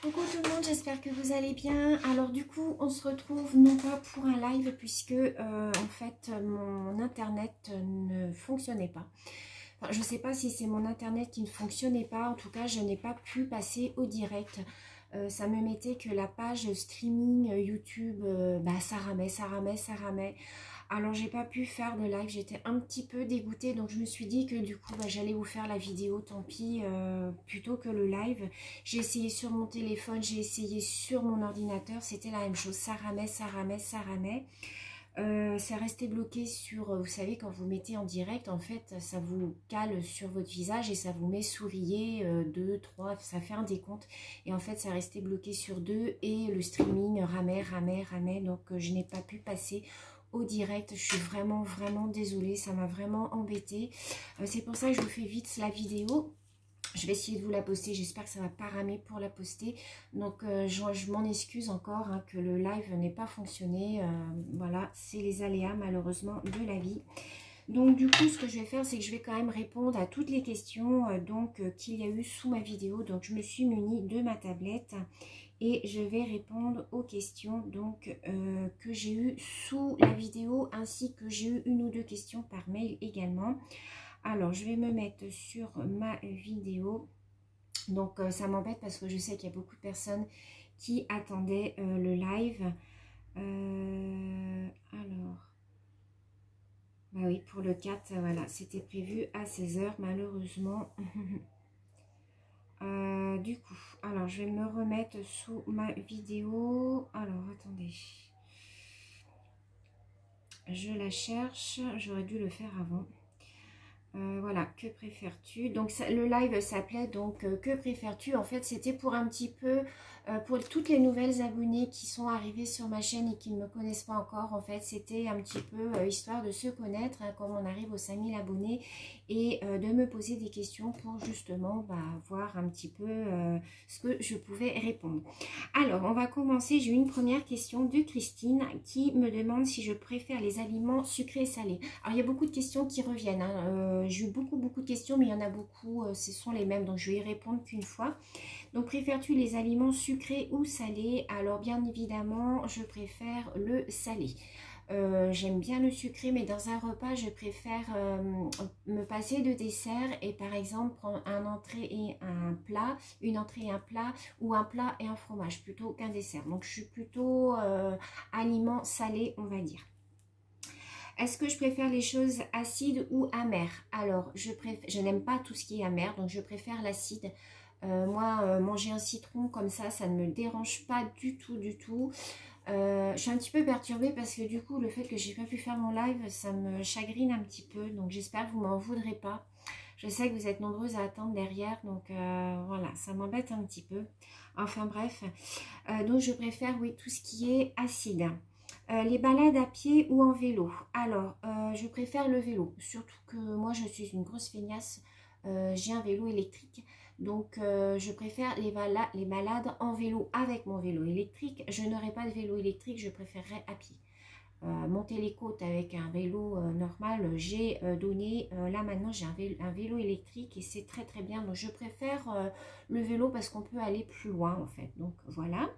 Coucou tout le monde, j'espère que vous allez bien. Alors du coup, on se retrouve non pas pour un live puisque en fait mon internet ne fonctionnait pas. Enfin, je ne sais pas si c'est mon internet qui ne fonctionnait pas, en tout cas je n'ai pas pu passer au direct. Ça me mettait que la page streaming YouTube, ça ramait, ça ramait, ça ramait. Alors j'ai pas pu faire de live, j'étais un petit peu dégoûtée, donc je me suis dit que du coup j'allais vous faire la vidéo, tant pis, plutôt que le live. J'ai essayé sur mon téléphone, j'ai essayé sur mon ordinateur, c'était la même chose, ça ramait, ça ramait, ça ramait. C'est resté bloqué sur, vous savez, quand vous mettez en direct, en fait, ça vous cale sur votre visage et ça vous met souriller 2, 3, ça fait un décompte. Et en fait, ça restait bloqué sur 2 et le streaming ramait, ramait, ramait. Donc, je n'ai pas pu passer au direct. Je suis vraiment, vraiment désolée. Ça m'a vraiment embêtée. C'est pour ça que je vous fais vite la vidéo. Je vais essayer de vous la poster, j'espère que ça ne va pas ramer pour la poster. Donc je m'en excuse encore hein, que le live n'ait pas fonctionné. Voilà, c'est les aléas malheureusement de la vie. Donc du coup, ce que je vais faire, c'est que je vais quand même répondre à toutes les questions qu'il y a eu sous ma vidéo. Donc je me suis munie de ma tablette et je vais répondre aux questions que j'ai eues sous la vidéo, ainsi que j'ai eu une ou deux questions par mail également. Alors, je vais me mettre sur ma vidéo. Donc, ça m'embête parce que je sais qu'il y a beaucoup de personnes qui attendaient le live. Alors, bah oui, pour le 4, voilà, c'était prévu à 16 h malheureusement. Du coup, alors, je vais me remettre sous ma vidéo. Alors, attendez. Je la cherche. J'aurais dû le faire avant. Voilà, que préfères-tu? Donc ça, le live s'appelait donc que préfères-tu? En fait, c'était pour un petit peu pour toutes les nouvelles abonnées qui sont arrivées sur ma chaîne et qui ne me connaissent pas encore. En fait, c'était un petit peu histoire de se connaître hein, comme on arrive aux 5000 abonnés et de me poser des questions pour justement voir un petit peu ce que je pouvais répondre. Alors, on va commencer. J'ai une première question de Christine qui me demande si je préfère les aliments sucrés et salés. Alors, il y a beaucoup de questions qui reviennent. Hein. J'ai eu beaucoup de questions, mais il y en a beaucoup, ce sont les mêmes, donc je vais y répondre qu'une fois. Donc, préfères-tu les aliments sucrés ou salés? Alors, bien évidemment, je préfère le salé. J'aime bien le sucré, mais dans un repas, je préfère me passer de dessert et par exemple prendre un entrée et un plat, une entrée et un plat, ou un plat et un fromage plutôt qu'un dessert. Donc, je suis plutôt aliment salé, on va dire. Est-ce que je préfère les choses acides ou amères? Alors, je n'aime pas tout ce qui est amer, donc je préfère l'acide. Moi, manger un citron comme ça ne me dérange pas du tout, du tout. Je suis un petit peu perturbée parce que du coup, le fait que j'ai pas pu faire mon live, ça me chagrine un petit peu. Donc, j'espère que vous m'en voudrez pas. Je sais que vous êtes nombreuses à attendre derrière, donc voilà, ça m'embête un petit peu. Enfin bref, donc je préfère, oui, tout ce qui est acide. Les balades à pied ou en vélo? Alors, je préfère le vélo, surtout que moi je suis une grosse feignasse, j'ai un vélo électrique, donc je préfère les balades en vélo avec mon vélo électrique. Je n'aurai pas de vélo électrique, je préférerais à pied. Monter les côtes avec un vélo normal, j'ai donné, là maintenant j'ai un vélo électrique et c'est très très bien, donc je préfère le vélo parce qu'on peut aller plus loin en fait, donc voilà.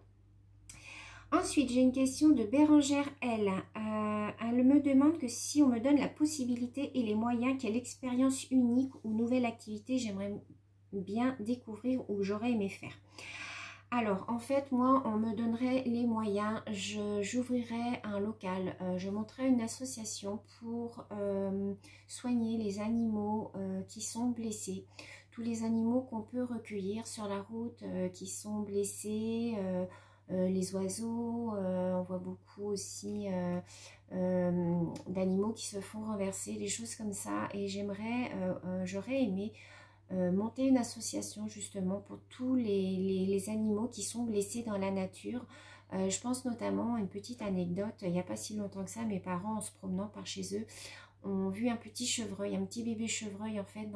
Ensuite, j'ai une question de Bérangère L. Elle me demande que si on me donne la possibilité et les moyens, quelle expérience unique ou nouvelle activité j'aimerais bien découvrir ou j'aurais aimé faire. Alors, en fait, moi, on me donnerait les moyens, j'ouvrirais un local, je monterais une association pour soigner les animaux qui sont blessés. Tous les animaux qu'on peut recueillir sur la route qui sont blessés, les oiseaux, on voit beaucoup aussi d'animaux qui se font renverser, des choses comme ça. Et j'aurais aimé monter une association justement pour tous les animaux qui sont blessés dans la nature. Je pense notamment à une petite anecdote, il n'y a pas si longtemps que ça, mes parents en se promenant par chez eux ont vu un petit chevreuil, un petit bébé chevreuil en fait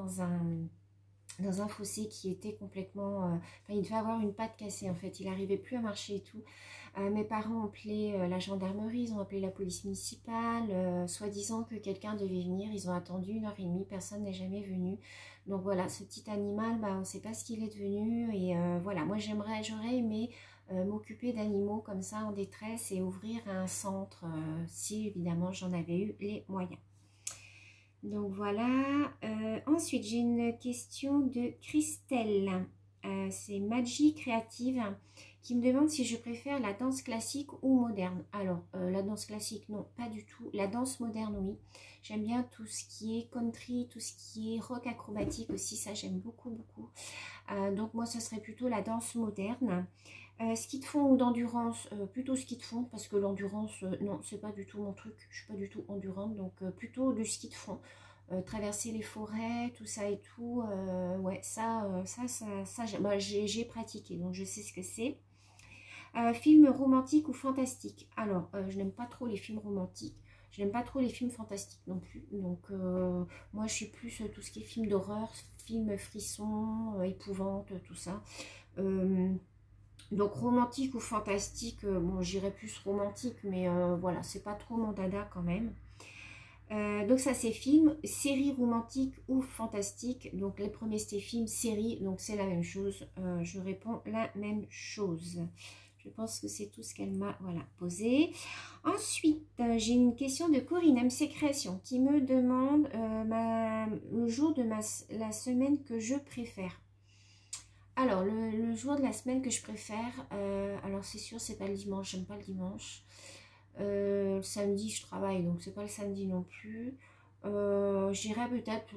dans un fossé qui était complètement... enfin, il devait avoir une patte cassée en fait, il n'arrivait plus à marcher et tout. Mes parents ont appelé la gendarmerie, ils ont appelé la police municipale, soi-disant que quelqu'un devait venir. Ils ont attendu 1h30, personne n'est jamais venu. Donc voilà, ce petit animal, bah, on ne sait pas ce qu'il est devenu. Et voilà, moi j'aurais aimé m'occuper d'animaux comme ça en détresse et ouvrir un centre, si évidemment j'en avais eu les moyens. Donc voilà, ensuite j'ai une question de Christelle, c'est Magie Créative qui me demande si je préfère la danse classique ou moderne. Alors la danse classique non, pas du tout, la danse moderne oui, j'aime bien tout ce qui est country, tout ce qui est rock acrobatique aussi, ça j'aime beaucoup beaucoup. Donc moi ce serait plutôt la danse moderne. Ski de fond ou d'endurance, plutôt ski de fond parce que l'endurance, non, c'est pas du tout mon truc, je suis pas du tout endurante, donc plutôt du ski de fond. Traverser les forêts, tout ça et tout, ouais, bah, j'ai pratiqué, donc je sais ce que c'est. Film romantique ou fantastique? Alors, je n'aime pas trop les films romantiques, je n'aime pas trop les films fantastiques non plus, donc moi je suis plus tout ce qui est film d'horreur, film frisson, épouvante, tout ça. Donc romantique ou fantastique, bon j'irais plus romantique, mais voilà, c'est pas trop mon dada quand même. Donc ça c'est film, série romantique ou fantastique. Donc les premiers c'était film, série, donc c'est la même chose. Je réponds la même chose. Je pense que c'est tout ce qu'elle m'a posé. Ensuite, j'ai une question de Corinne MC Création qui me demande le jour de la semaine que je préfère. Alors, le jour de la semaine que je préfère, alors c'est sûr, c'est pas le dimanche, j'aime pas le dimanche. Le samedi, je travaille, donc c'est pas le samedi non plus. J'irai peut-être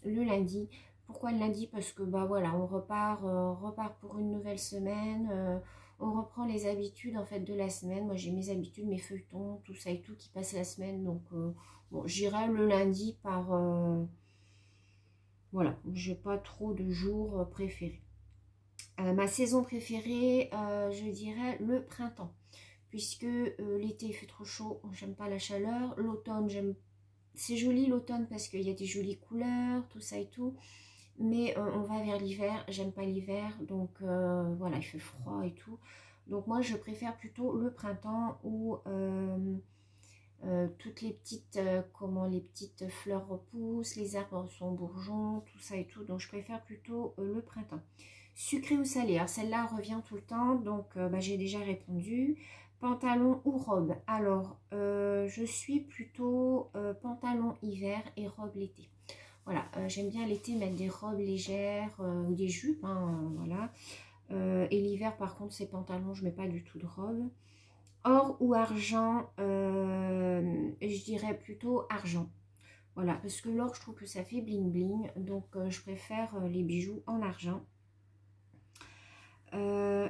le lundi. Pourquoi le lundi? Parce que bah voilà, on repart pour une nouvelle semaine. On reprend les habitudes en fait de la semaine. Moi j'ai mes habitudes, mes feuilletons, tout ça et tout qui passe la semaine. Donc bon, j'irai le lundi par voilà, j'ai pas trop de jours préférés. Ma saison préférée, je dirais le printemps, puisque l'été il fait trop chaud, j'aime pas la chaleur. L'automne, c'est joli l'automne parce qu'il y a des jolies couleurs, tout ça et tout. Mais on va vers l'hiver, j'aime pas l'hiver, donc voilà, il fait froid et tout. Donc moi je préfère plutôt le printemps où toutes les petites, les petites fleurs repoussent, les arbres sont bourgeons, tout ça et tout. Donc je préfère plutôt le printemps. Sucré ou salé? Alors celle-là revient tout le temps, donc bah, j'ai déjà répondu. Pantalon ou robe? Alors je suis plutôt pantalon hiver et robe l'été. Voilà, j'aime bien l'été mettre des robes légères ou des jupes, hein, voilà. Et l'hiver par contre c'est pantalon, je mets pas du tout de robe. Or ou argent, je dirais plutôt argent. Voilà, parce que l'or, je trouve que ça fait bling bling. Donc, je préfère les bijoux en argent.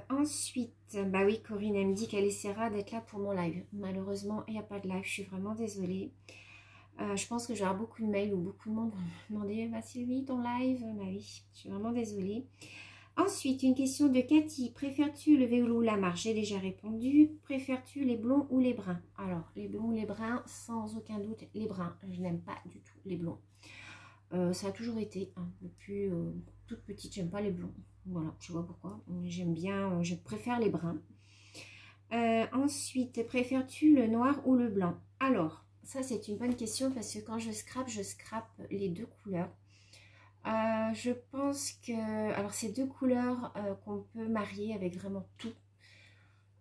Ensuite, bah oui, Corinne, elle me dit qu'elle essaiera d'être là pour mon live. Malheureusement, il n'y a pas de live. Je suis vraiment désolée. Je pense que j'aurai beaucoup de mails où beaucoup de monde va me demander bah, Sylvie, ton live? Bah oui, je suis vraiment désolée. Ensuite, une question de Cathy. Préfères-tu le vélo ou la marche? J'ai déjà répondu. Préfères-tu les blonds ou les bruns? Alors, les blonds ou les bruns, sans aucun doute, les bruns. Je n'aime pas du tout les blonds. Ça a toujours été, hein, depuis toute petite, j'aime pas les blonds. Voilà, je sais pas pourquoi. J'aime bien, je préfère les bruns. Ensuite, préfères-tu le noir ou le blanc? Alors, ça c'est une bonne question parce que quand je scrape les deux couleurs. Je pense que, alors c'est deux couleurs qu'on peut marier avec vraiment tout,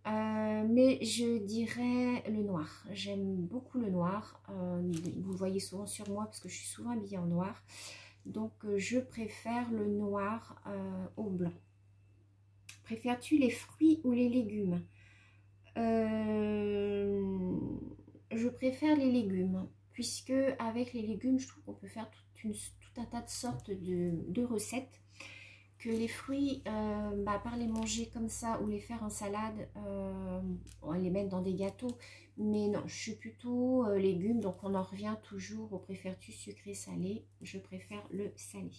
mais je dirais le noir. J'aime beaucoup le noir, vous le voyez souvent sur moi parce que je suis souvent habillée en noir, donc je préfère le noir au blanc. Préfères-tu les fruits ou les légumes? Je préfère les légumes, puisque avec les légumes, je trouve qu'on peut faire tout un tas de sortes de recettes, que les fruits, par les manger comme ça ou les faire en salade, on va les mettre dans des gâteaux, mais non, je suis plutôt légumes, donc on en revient toujours au préfères-tu sucré salé? Je préfère le salé.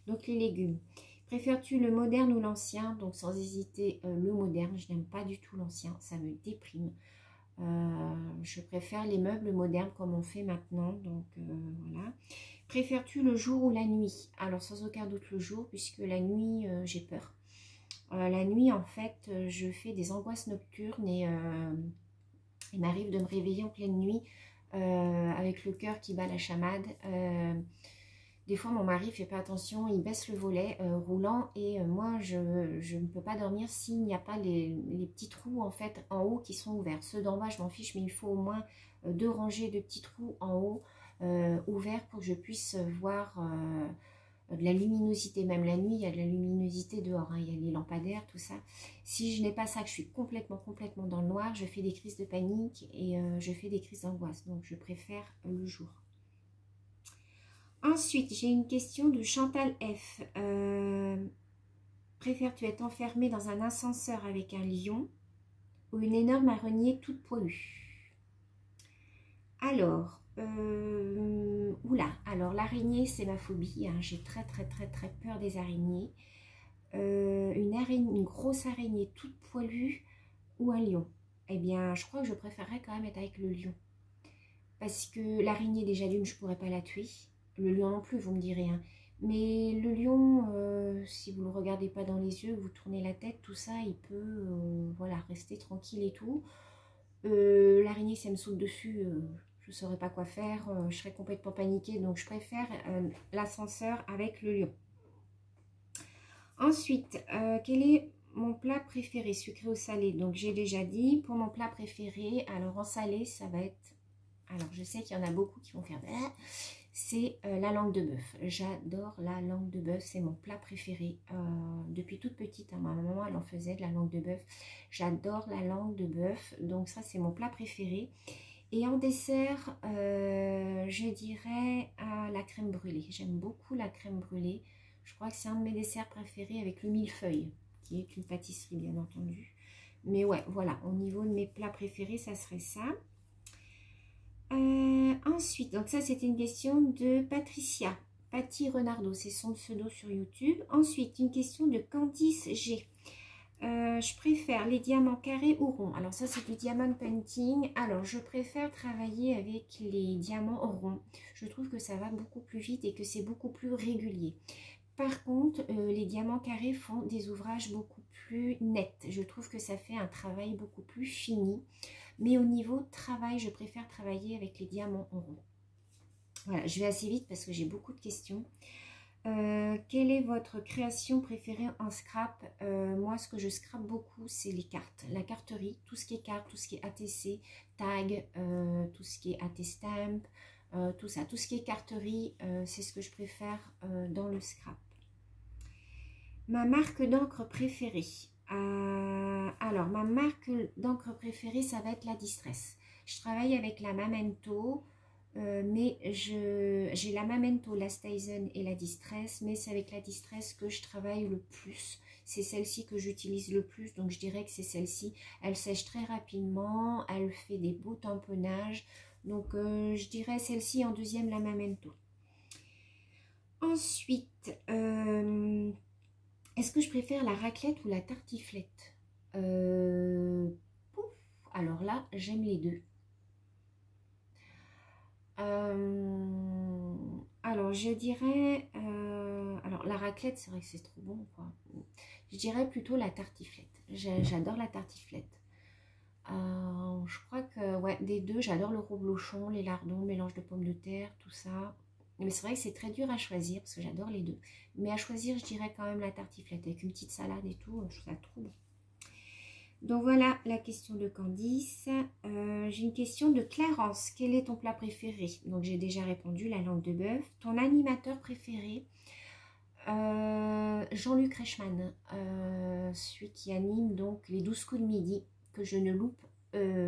Donc les légumes. Préfères-tu le moderne ou l'ancien? Donc sans hésiter, le moderne. Je n'aime pas du tout l'ancien, ça me déprime. Je préfère les meubles modernes comme on fait maintenant. Donc voilà. Préfères-tu le jour ou la nuit? Alors sans aucun doute le jour, puisque la nuit, j'ai peur. La nuit, en fait, je fais des angoisses nocturnes et il m'arrive de me réveiller en pleine nuit avec le cœur qui bat la chamade. Des fois, mon mari fait pas attention, il baisse le volet roulant et moi, je ne peux pas dormir s'il n'y a pas les petits trous en fait en haut qui sont ouverts. Ceux d'en bas, je m'en fiche, mais il faut au moins 2 rangées de petits trous en haut ouverts pour que je puisse voir de la luminosité. Même la nuit, il y a de la luminosité dehors, hein, il y a les lampadaires, tout ça. Si je n'ai pas ça, que je suis complètement dans le noir, je fais des crises de panique et je fais des crises d'angoisse. Donc, je préfère le jour. Ensuite, j'ai une question de Chantal F. Préfères-tu être enfermé dans un ascenseur avec un lion ou une énorme araignée toute poilue? Alors, oula, alors l'araignée, c'est ma phobie. Hein, j'ai très peur des araignées. Une grosse araignée toute poilue ou un lion? Eh bien, je crois que je préférerais quand même être avec le lion. Parce que l'araignée, déjà d'une, je ne pourrais pas la tuer. Le lion non plus, vous me direz. Hein. Mais le lion, si vous ne le regardez pas dans les yeux, vous tournez la tête, tout ça, il peut voilà, rester tranquille et tout. L'araignée, si elle me saute dessus, je ne saurais pas quoi faire. Je serais complètement paniquée. Donc, je préfère l'ascenseur avec le lion. Ensuite, quel est mon plat préféré, sucré ou salé? Donc, j'ai déjà dit, pour mon plat préféré, alors en salé, ça va être... Alors, je sais qu'il y en a beaucoup qui vont faire... C'est la langue de bœuf. J'adore la langue de bœuf, c'est mon plat préféré. Depuis toute petite, hein, ma maman, elle en faisait de la langue de bœuf. J'adore la langue de bœuf, donc ça, c'est mon plat préféré. Et en dessert, je dirais la crème brûlée. J'aime beaucoup la crème brûlée. Je crois que c'est un de mes desserts préférés avec le millefeuille, qui est une pâtisserie, bien entendu. Mais ouais, voilà, au niveau de mes plats préférés, ça serait ça. Ensuite, donc ça c'était une question de Patricia, Patty Renardo, c'est son pseudo sur YouTube. Ensuite, une question de Candice G. Je préfère les diamants carrés ou ronds? Alors ça c'est du diamond painting. Alors je préfère travailler avec les diamants ronds. Je trouve que ça va beaucoup plus vite et que c'est beaucoup plus régulier. Par contre, les diamants carrés font des ouvrages beaucoup plus nets. Je trouve que ça fait un travail beaucoup plus fini. Mais au niveau travail, je préfère travailler avec les diamants en rond. Voilà, je vais assez vite parce que j'ai beaucoup de questions. Quelle est votre création préférée en scrap? Moi, ce que je scrape beaucoup, c'est les cartes. La carterie, tout ce qui est cartes, tout ce qui est ATC, tag, tout ce qui est AT stamp, tout ça. Tout ce qui est carterie, c'est ce que je préfère dans le scrap. Ma marque d'encre préférée. Alors, ma marque d'encre préférée, ça va être la Distress. Je travaille avec la Memento, mais j'ai la Memento, la Stazen et la Distress, mais c'est avec la Distress que je travaille le plus. C'est celle-ci que j'utilise le plus, donc je dirais que c'est celle-ci. Elle sèche très rapidement, elle fait des beaux tamponnages, donc je dirais celle-ci en deuxième, la Memento. Ensuite, est-ce que je préfère la raclette ou la tartiflette? Alors là, j'aime les deux. Alors, je dirais... alors, la raclette, c'est vrai que c'est trop bon, quoi. Je dirais plutôt la tartiflette. J'adore la tartiflette. Je crois que, ouais, des deux, j'adore le reblochon, les lardons, mélange de pommes de terre, tout ça. Mais c'est vrai que c'est très dur à choisir parce que j'adore les deux. Mais à choisir, je dirais quand même la tartiflette avec une petite salade et tout. Je trouve ça trop bon. Donc voilà la question de Candice. J'ai une question de Clarence. Quel est ton plat préféré? Donc j'ai déjà répondu, la langue de bœuf. Ton animateur préféré? Jean-Luc Reichmann, celui qui anime donc les 12 coups de midi, que je ne loupe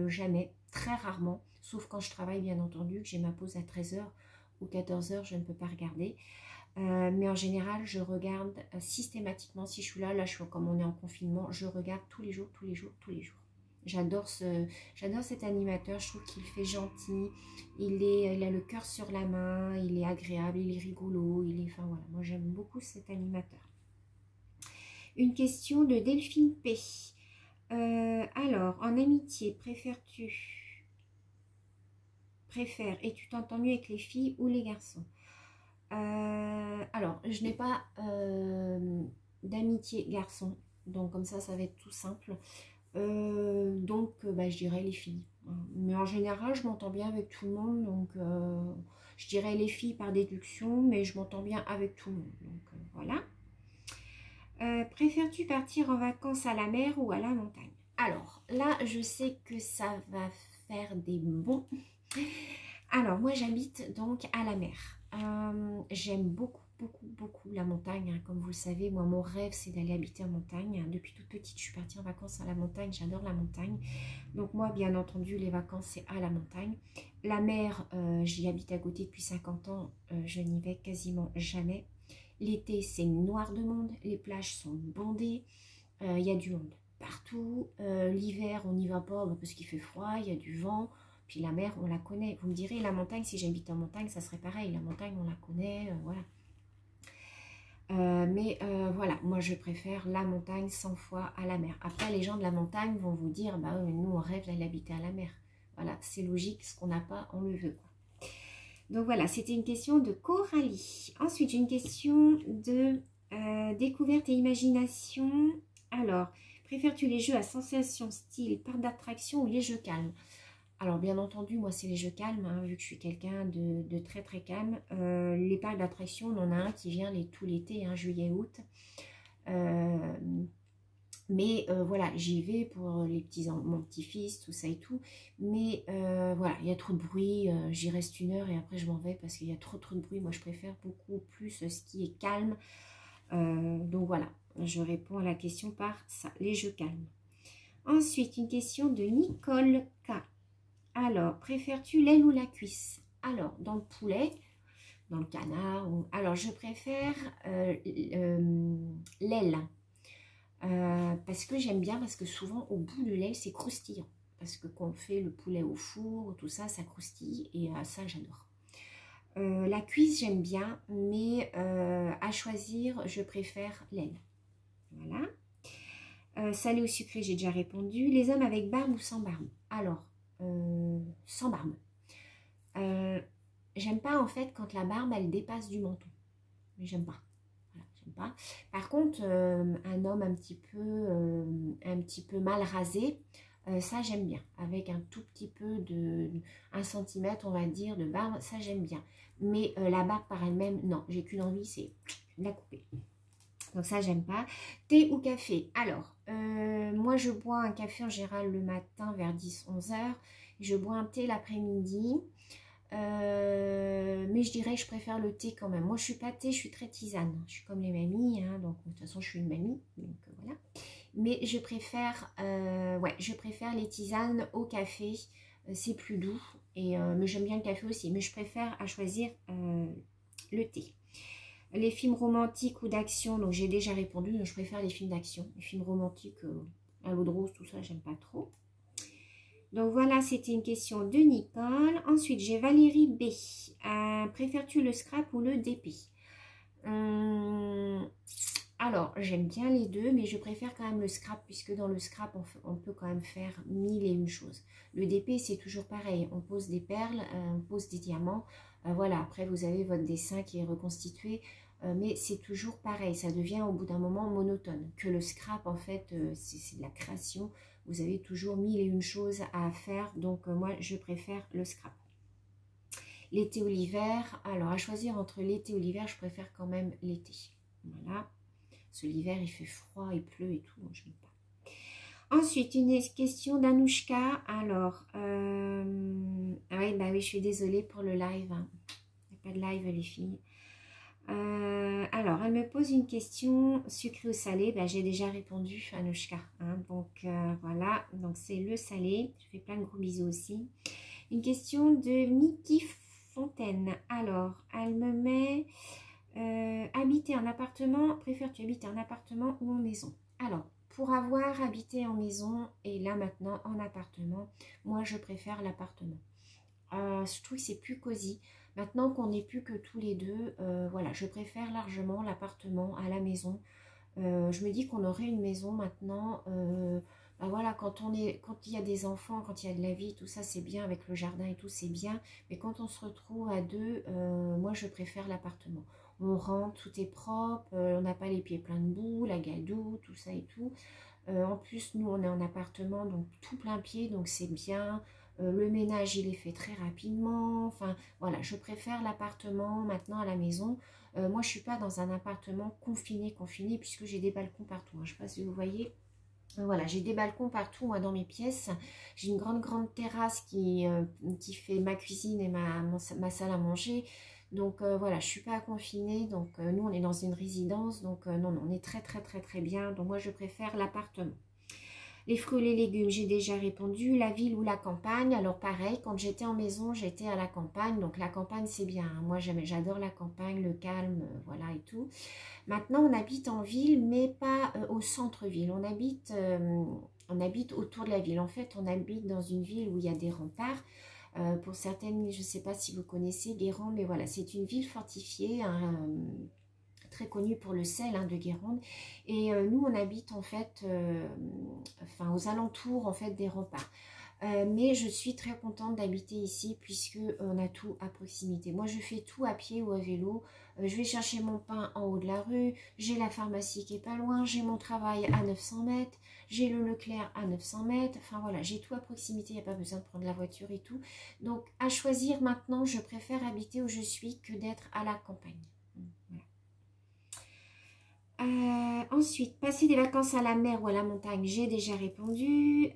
jamais, très rarement, sauf quand je travaille bien entendu, que j'ai ma pause à 13 h ou 14 h, je ne peux pas regarder. Mais en général, je regarde systématiquement, si je suis là, comme on est en confinement, je regarde tous les jours. J'adore cet animateur, je trouve qu'il fait gentil, il a le cœur sur la main, il est agréable, il est rigolo, enfin voilà, moi j'aime beaucoup cet animateur. Une question de Delphine P. Alors, en amitié, es-tu t'entends mieux avec les filles ou les garçons? Alors, je n'ai pas d'amitié garçon, donc comme ça va être tout simple. Donc, je dirais les filles. Mais en général, je m'entends bien avec tout le monde, donc je dirais les filles par déduction, mais je m'entends bien avec tout le monde. Donc voilà. Préfères-tu partir en vacances à la mer ou à la montagne? Alors là, je sais que ça va faire des bons. Alors moi, j'habite donc à la mer. J'aime beaucoup, beaucoup, beaucoup la montagne. Hein. Comme vous le savez, moi, mon rêve, c'est d'aller habiter en montagne. Depuis toute petite, je suis partie en vacances à la montagne. J'adore la montagne. Donc moi, bien entendu, les vacances, c'est à la montagne. La mer, j'y habite à côté depuis 50 ans. Je n'y vais quasiment jamais. L'été, c'est noir de monde. Les plages sont bondées. Il y a du monde partout. L'hiver, on n'y va pas parce qu'il fait froid. Il y a du vent. Puis la mer, on la connaît. Vous me direz, la montagne, si j'habite en montagne, ça serait pareil. La montagne, on la connaît, voilà. Voilà, moi, je préfère la montagne 100 fois à la mer. Après, les gens de la montagne vont vous dire, bah oui, nous, on rêve d'aller habiter à la mer. Voilà, c'est logique, ce qu'on n'a pas, on le veut, quoi. Donc voilà, c'était une question de Coralie. Ensuite, j'ai une question de découverte et imagination. Alors, préfères-tu les jeux à sensation, style, parc d'attraction ou les jeux calmes? Alors, bien entendu, moi, c'est les jeux calmes, hein, vu que je suis quelqu'un de très, très calme. Les parcs d'attraction, on en a un qui vient tout l'été, hein, juillet, août. Voilà, j'y vais pour mon petit-fils, tout ça et tout. Mais voilà, il y a trop de bruit, j'y reste 1 heure et après je m'en vais parce qu'il y a trop de bruit. Moi, je préfère beaucoup plus ce qui est calme. Donc voilà, je réponds à la question par ça, les jeux calmes. Ensuite, une question de Nicole K. Alors, préfères-tu l'aile ou la cuisse? Alors, dans le poulet, dans le canard, alors je préfère l'aile. Parce que j'aime bien, parce que souvent au bout de l'aile c'est croustillant, parce que quand on fait le poulet au four, tout ça, ça croustille et ça j'adore. La cuisse j'aime bien, mais à choisir je préfère l'aile. Voilà. Salé ou sucré, j'ai déjà répondu. Les hommes avec barbe ou sans barbe? Alors, sans barbe. J'aime pas en fait quand la barbe elle dépasse du menton, mais j'aime pas. Pas. Par contre, un homme un petit peu mal rasé, ça j'aime bien. Avec un tout petit peu de 1 centimètre, on va dire, de barbe, ça j'aime bien. Mais la barbe par elle-même, non, j'ai qu'une envie, c'est de la couper. Donc ça, j'aime pas. Thé ou café? Alors, moi je bois un café en général le matin vers 10-11 heures. Je bois un thé l'après-midi. Mais je dirais que je préfère le thé quand même. Moi je suis pas thé, je suis très tisane. Je suis comme les mamies, hein, donc de toute façon je suis une mamie, donc voilà. Mais je préfère les tisanes au café, c'est plus doux. Mais j'aime bien le café aussi, mais je préfère à choisir le thé. Les films romantiques ou d'action, donc j'ai déjà répondu, donc je préfère les films d'action. Les films romantiques à l'eau de rose, tout ça, j'aime pas trop. Donc voilà, c'était une question de Nicole. Ensuite, j'ai Valérie B. Préfères-tu le scrap ou le DP? Alors, j'aime bien les deux, mais je préfère quand même le scrap, puisque dans le scrap, on peut quand même faire 1001 choses. Le DP, c'est toujours pareil. On pose des perles, on pose des diamants. Voilà, après, vous avez votre dessin qui est reconstitué. Mais c'est toujours pareil. Ça devient au bout d'un moment monotone. Que le scrap, en fait, c'est de la création. Vous avez toujours 1001 choses à faire, donc moi je préfère le scrap. L'été ou l'hiver, alors à choisir entre l'été ou l'hiver, je préfère quand même l'été. Voilà, parce que l'hiver il fait froid, il pleut et tout, je n'aime pas. Ensuite, une question d'Anouchka. Alors, ah oui, bah oui, je suis désolée pour le live. Hein. Il n'y a pas de live les filles. Alors, elle me pose une question, sucré ou salé, ben, j'ai déjà répondu à Anouchka, hein, donc voilà, donc c'est le salé, je fais plein de gros bisous aussi. Une question de Mickey Fontaine, alors, elle me met, habiter en appartement, préfères-tu habiter en appartement ou en maison? Alors, pour avoir habité en maison et là maintenant en appartement, moi je préfère l'appartement. Je trouve que c'est plus cosy. Maintenant qu'on n'est plus que tous les deux, voilà, je préfère largement l'appartement à la maison. Je me dis qu'on aurait une maison maintenant Ben voilà, quand il y a des enfants, quand il y a de la vie, tout ça c'est bien, avec le jardin et tout c'est bien, mais quand on se retrouve à deux, moi je préfère l'appartement. On rentre, tout est propre, on n'a pas les pieds pleins de boue, la gadoue, tout ça et tout. En plus, nous, on est en appartement, donc tout plein pied, donc c'est bien. Le ménage, il est fait très rapidement. Enfin, voilà, je préfère l'appartement maintenant à la maison. Moi, je ne suis pas dans un appartement confiné, puisque j'ai des balcons partout, hein. Je ne sais pas si vous voyez. Voilà, j'ai des balcons partout, moi, dans mes pièces. J'ai une grande terrasse qui fait ma cuisine et ma salle à manger. Donc voilà, je ne suis pas confinée. Donc nous, on est dans une résidence. Donc non, on est très bien. Donc moi, je préfère l'appartement. Les fruits et les légumes, j'ai déjà répondu. La ville ou la campagne? Alors pareil, quand j'étais en maison, j'étais à la campagne. Donc la campagne, c'est bien, hein. Moi, j'adore la campagne, le calme, voilà et tout. Maintenant, on habite en ville, mais pas au centre-ville. On habite autour de la ville. En fait, on habite dans une ville où il y a des remparts. Pour certaines, je ne sais pas si vous connaissez Guérande, mais voilà, c'est une ville fortifiée, hein, très connue pour le sel, hein, de Guérande. Et nous, on habite en fait, enfin, aux alentours en fait des remparts. Mais je suis très contente d'habiter ici puisque on a tout à proximité. Moi, je fais tout à pied ou à vélo. Je vais chercher mon pain en haut de la rue. J'ai la pharmacie qui est pas loin. J'ai mon travail à 900 mètres. J'ai le Leclerc à 900 mètres. Enfin voilà, j'ai tout à proximité. Il n'y a pas besoin de prendre la voiture et tout. Donc, à choisir maintenant, je préfère habiter où je suis que d'être à la campagne. Voilà. Ensuite, passer des vacances à la mer ou à la montagne, j'ai déjà répondu.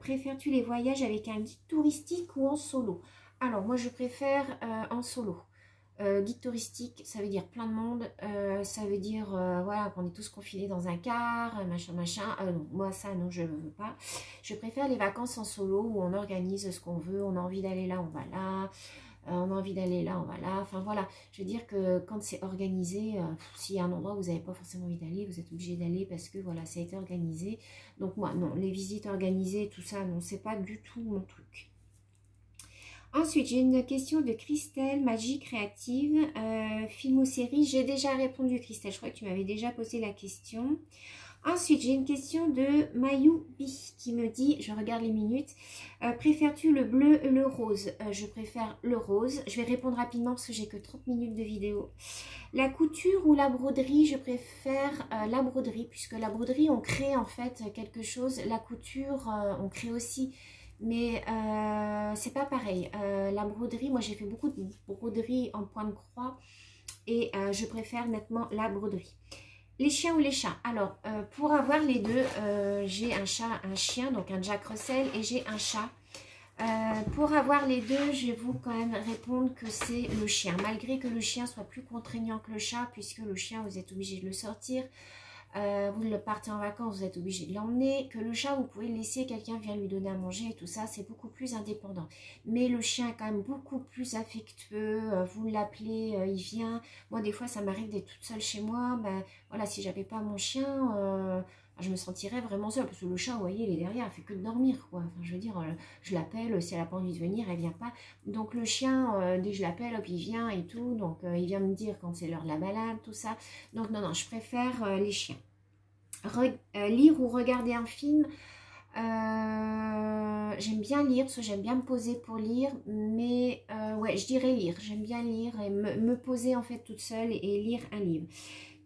Préfères-tu les voyages avec un guide touristique ou en solo? Alors, moi, je préfère en solo. Guide touristique, ça veut dire plein de monde. Ça veut dire, voilà, qu'on est tous confinés dans un car, machin. Non, moi, ça, non, je ne veux pas. Je préfère les vacances en solo où on organise ce qu'on veut. On a envie d'aller là, on va là. On a envie d'aller là, on va là. Enfin voilà, je veux dire que quand c'est organisé, s'il y a un endroit où vous n'avez pas forcément envie d'aller, vous êtes obligé d'aller parce que voilà, ça a été organisé. Donc moi, non, les visites organisées, tout ça, non, c'est pas du tout mon truc. Ensuite, j'ai une question de Christelle, Magie Créative, film ou série. J'ai déjà répondu, Christelle, je crois que tu m'avais déjà posé la question. Ensuite, j'ai une question de Mayoubi qui me dit, je regarde les minutes, préfères-tu le bleu ou le rose? Je préfère le rose. Je vais répondre rapidement parce que j'ai que 30 minutes de vidéo. La couture ou la broderie? Je préfère la broderie, puisque la broderie, on crée en fait quelque chose. La couture, on crée aussi. Mais c'est pas pareil. La broderie, moi j'ai fait beaucoup de broderie en point de croix et je préfère nettement la broderie. Les chiens ou les chats? Alors, pour avoir les deux, j'ai un chien, donc un Jack Russell, et j'ai un chat. Pour avoir les deux, je vais vous quand même répondre que c'est le chien. Malgré que le chien soit plus contraignant que le chat, puisque le chien, vous êtes obligé de le sortir. Vous le partez en vacances, vous êtes obligé de l'emmener. Que le chat, vous pouvez le laisser, quelqu'un vient lui donner à manger et tout ça, c'est beaucoup plus indépendant. Mais le chien est quand même beaucoup plus affectueux. Vous l'appelez, il vient. Moi, des fois, ça m'arrive d'être toute seule chez moi. Ben, voilà, si j'avais pas mon chien, je me sentirais vraiment seule. Parce que le chat, vous voyez, il est derrière, il fait que de dormir, quoi. Enfin, je veux dire, je l'appelle, si elle n'a pas envie de venir, elle vient pas. Donc le chien, dès que je l'appelle, hop, il vient et tout. Donc il vient me dire quand c'est l'heure de la balade, tout ça. Donc non, je préfère les chiens. Lire ou regarder un film, j'aime bien lire, parce que j'aime bien me poser pour lire, mais ouais, je dirais lire. J'aime bien lire et me poser en fait toute seule et lire un livre.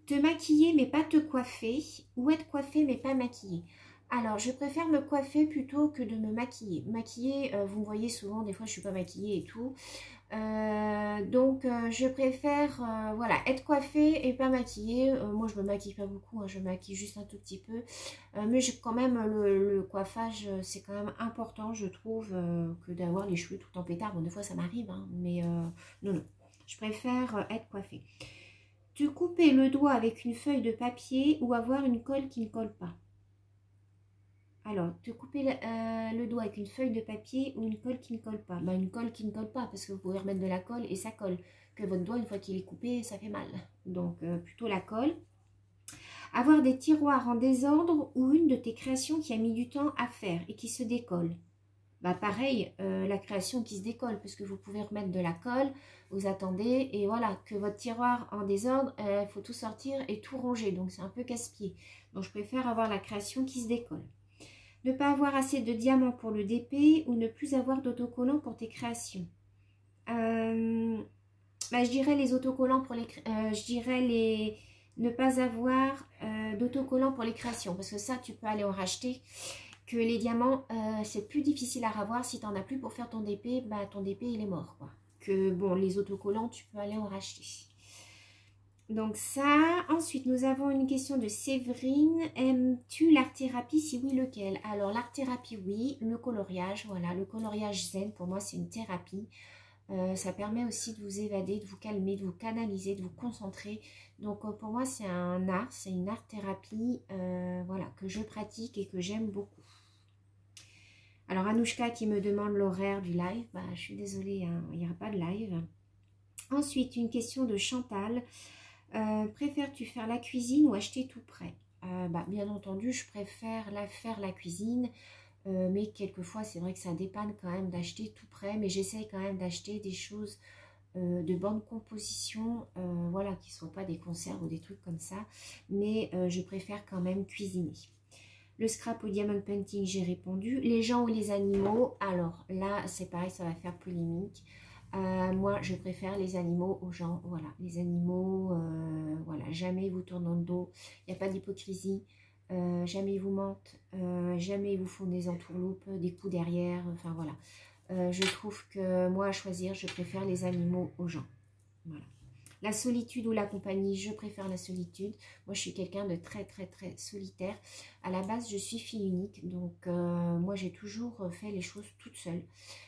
Te maquiller mais pas te coiffer, ou être coiffée mais pas maquillée? Alors, je préfère me coiffer plutôt que de me maquiller. Maquiller, vous me voyez souvent, des fois je suis pas maquillée et tout. Donc je préfère voilà, être coiffée et pas maquillée. Moi je me maquille pas beaucoup, hein, je me maquille juste un tout petit peu, mais quand même le coiffage c'est quand même important, je trouve, que d'avoir les cheveux tout en pétard. Bon, des fois ça m'arrive, hein, mais non, je préfère être coiffée. Te couper le doigt avec une feuille de papier ou avoir une colle qui ne colle pas? Alors, te couper le doigt avec une feuille de papier ou une colle qui ne colle pas? Ben, une colle qui ne colle pas, parce que vous pouvez remettre de la colle et ça colle. Que votre doigt, une fois qu'il est coupé, ça fait mal. Donc, plutôt la colle. Avoir des tiroirs en désordre ou une de tes créations qui a mis du temps à faire et qui se décolle? Bah pareil, la création qui se décolle, puisque vous pouvez remettre de la colle, vous attendez, et voilà, que votre tiroir en désordre, il faut tout sortir et tout ranger, donc c'est un peu casse-pied. Donc je préfère avoir la création qui se décolle. Ne pas avoir assez de diamants pour le DP ou ne plus avoir d'autocollants pour tes créations. Je dirais les autocollants pour les... je dirais les... Ne pas avoir d'autocollants pour les créations. Parce que ça, tu peux aller en racheter. Que les diamants, c'est plus difficile à avoir. Si tu n'en as plus pour faire ton DP, bah, ton DP, il est mort, quoi. Que, bon, les autocollants, tu peux aller en racheter. Donc ça, ensuite nous avons une question de Séverine. Aimes-tu l'art-thérapie? Si oui, lequel? Alors l'art-thérapie, oui. Le coloriage, voilà. Le coloriage zen, pour moi, c'est une thérapie. Ça permet aussi de vous évader, de vous calmer, de vous canaliser, de vous concentrer. Donc pour moi, c'est un art, c'est une art-thérapie voilà, que je pratique et que j'aime beaucoup. Alors Anouchka qui me demande l'horaire du live. Bah, je suis désolée, hein, il n'y aura pas de live. Ensuite, une question de Chantal. Préfères-tu faire la cuisine ou acheter tout prêt? Bien entendu, je préfère faire la cuisine, mais quelquefois, c'est vrai que ça dépanne quand même d'acheter tout prêt, mais j'essaye quand même d'acheter des choses de bonne composition, voilà, qui ne soient pas des conserves ou des trucs comme ça, mais je préfère quand même cuisiner. Le scrap ou diamond painting, j'ai répondu. Les gens ou les animaux, alors là, c'est pareil, ça va faire polémique. Moi, je préfère les animaux aux gens. Voilà, les animaux, voilà, jamais ils vous tournent dans le dos. Il n'y a pas d'hypocrisie. Jamais ils vous mentent. Jamais ils vous font des entourloupes, des coups derrière. Enfin, voilà. Je trouve que moi, à choisir, je préfère les animaux aux gens. Voilà. La solitude ou la compagnie, je préfère la solitude. Moi, je suis quelqu'un de très, très, très solitaire. À la base, je suis fille unique. Donc, moi, j'ai toujours fait les choses toute seule.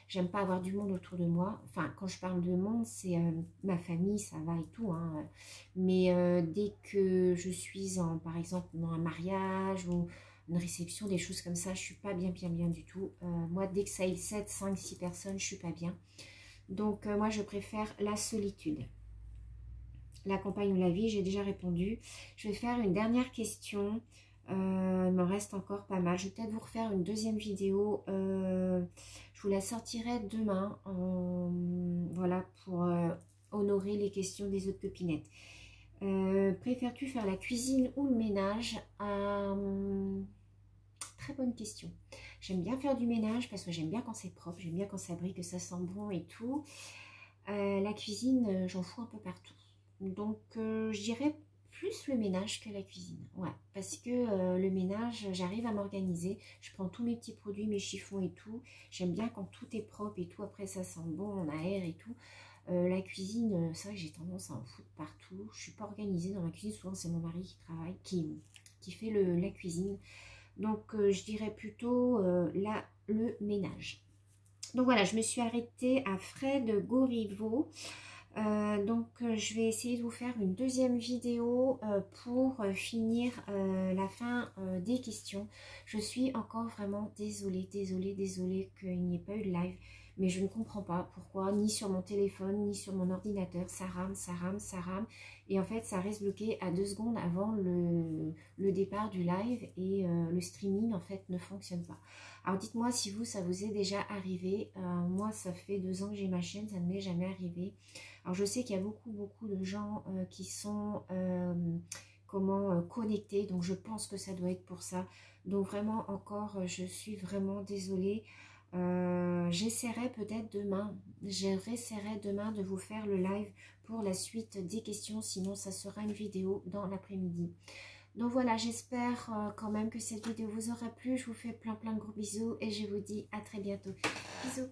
J'aime pas avoir du monde autour de moi. Enfin, quand je parle de monde, c'est ma famille, ça va et tout. Hein. Mais dès que je suis, par exemple, dans un mariage ou une réception, des choses comme ça, je suis pas bien du tout. Moi, dès que ça est 7, 5, 6 personnes, je suis pas bien. Donc, moi, je préfère la solitude. La campagne ou la vie, j'ai déjà répondu. Je vais faire une dernière question. Il m'en reste encore pas mal. Je vais peut-être vous refaire une deuxième vidéo. Je vous la sortirai demain. Voilà, pour honorer les questions des autres copinettes. Préfères-tu faire la cuisine ou le ménage? Très bonne question. J'aime bien faire du ménage parce que j'aime bien quand c'est propre. J'aime bien quand ça brille, que ça sent bon et tout. La cuisine, j'en fous un peu partout. Donc, je dirais plus le ménage que la cuisine. Ouais, parce que le ménage, j'arrive à m'organiser. Je prends tous mes petits produits, mes chiffons et tout. J'aime bien quand tout est propre et tout. Après, ça sent bon, on aère et tout. La cuisine, c'est vrai que j'ai tendance à en foutre partout. Je suis pas organisée dans la cuisine. Souvent, c'est mon mari qui travaille, qui fait la cuisine. Donc, je dirais plutôt le ménage. Donc voilà, je me suis arrêtée à Fred Goriveau. Je vais essayer de vous faire une deuxième vidéo pour finir la fin des questions. Je suis encore vraiment désolée qu'il n'y ait pas eu de live. Mais je ne comprends pas pourquoi, ni sur mon téléphone, ni sur mon ordinateur. Ça rame. Et en fait, ça reste bloqué à 2 secondes avant le départ du live. Et le streaming, en fait, ne fonctionne pas. Alors, dites-moi si vous, ça vous est déjà arrivé. Moi, ça fait 2 ans que j'ai ma chaîne, ça ne m'est jamais arrivé. Alors, je sais qu'il y a beaucoup de gens qui sont connectés. Donc, je pense que ça doit être pour ça. Donc, vraiment, encore, je suis vraiment désolée. J'essaierai peut-être demain, de vous faire le live pour la suite des questions, sinon ça sera une vidéo dans l'après-midi. Donc voilà, j'espère quand même que cette vidéo vous aura plu. Je vous fais plein de gros bisous et je vous dis à très bientôt. Bisous.